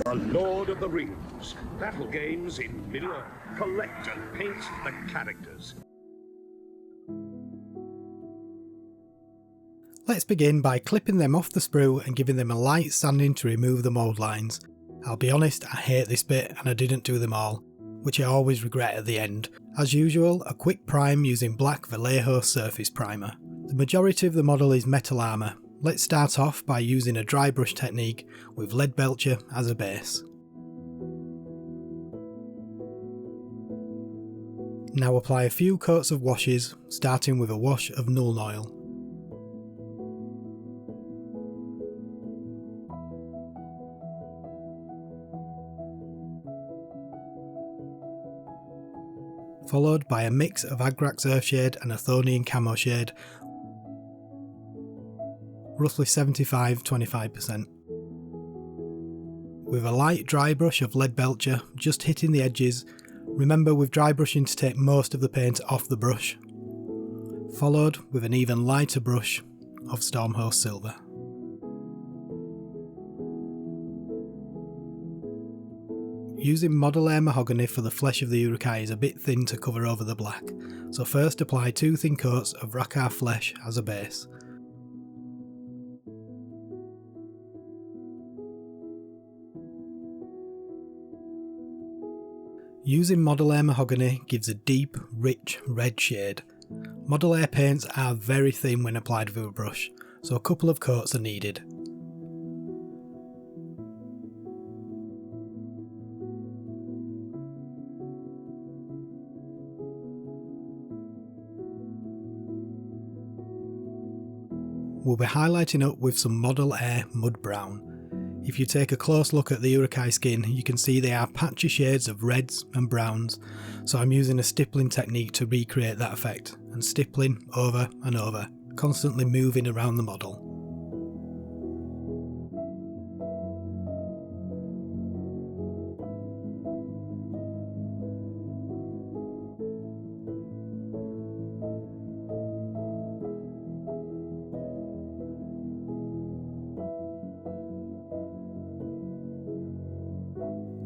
A Lord of the Rings. Battle games in Middle-earth. Collect and paint the characters. Let's begin by clipping them off the sprue and giving them a light sanding to remove the mould lines. I'll be honest, I hate this bit and I didn't do them all, which I always regret at the end. As usual, a quick prime using black Vallejo surface primer. The majority of the model is metal armour. Let's start off by using a dry brush technique with lead belcher as a base. Now apply a few coats of washes, starting with a wash of Nuln Oil. Followed by a mix of Agrax Earthshade and Athonian Camo Shade, roughly 75-25%. With a light dry brush of lead belcher, just hitting the edges. Remember with dry brushing to take most of the paint off the brush. Followed with an even lighter brush of Stormhost Silver. Using Model Air Mahogany for the flesh of the Uruk-Hai is a bit thin to cover over the black, so first apply 2 thin coats of Uruk-Hai flesh as a base. Using Model Air Mahogany gives a deep, rich red shade. Model Air paints are very thin when applied with a brush, so a couple of coats are needed. We'll be highlighting up with some Model Air Mud Brown. If you take a close look at the Uruk-Hai skin, you can see they are patchy shades of reds and browns, so I'm using a stippling technique to recreate that effect, and stippling over and over, constantly moving around the model.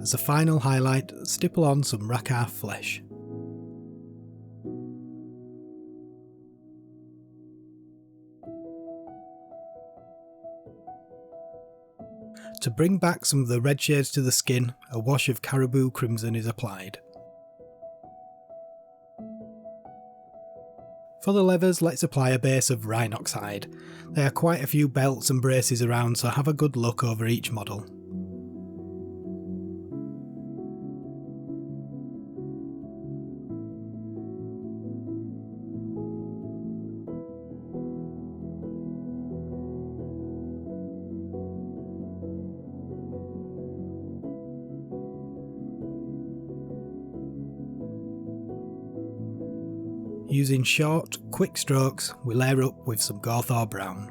As a final highlight, stipple on some Uruk-Hai flesh. To bring back some of the red shades to the skin, a wash of Caribou Crimson is applied. For the leathers, let's apply a base of Rhinox hide. There are quite a few belts and braces around, so have a good look over each model. Using short, quick strokes, we layer up with some Gawthor Brown.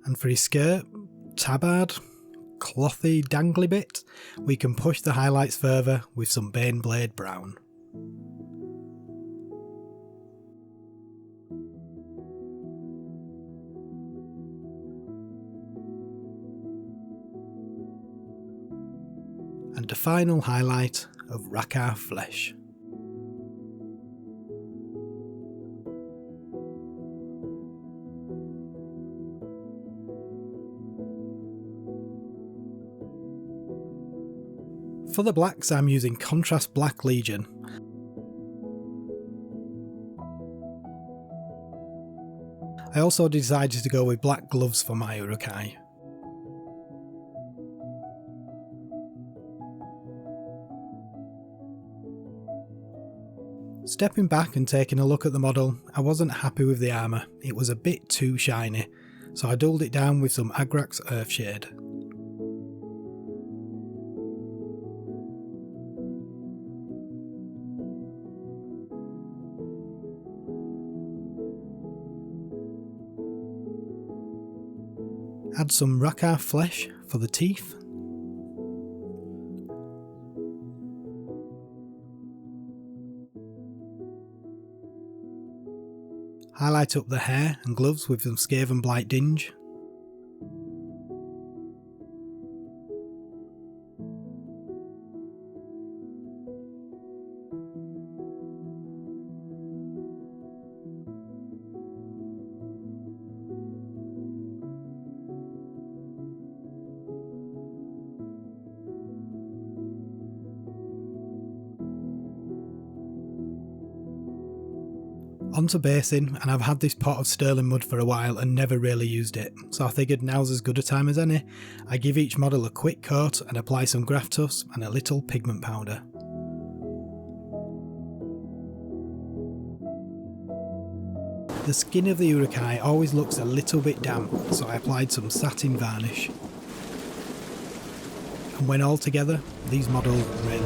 And for his skirt, tabard, clothy dangly bit, we can push the highlights further with some Baneblade Brown. And a final highlight of Uruk-Hai flesh. For the blacks, I'm using Contrast Black Legion. I also decided to go with black gloves for my Uruk-Hai. Stepping back and taking a look at the model, I wasn't happy with the armour, it was a bit too shiny, so I dulled it down with some Agrax Earthshade. Add some Uruk-Hai flesh for the teeth. Highlight up the hair and gloves with some Skaven Blight Dinge. Onto basing, and I've had this pot of sterling mud for a while and never really used it, so I figured now's as good a time as any. I give each model a quick coat and apply some graft tufts and a little pigment powder. The skin of the Uruk-Hai always looks a little bit damp, so I applied some satin varnish. And when all together, these models really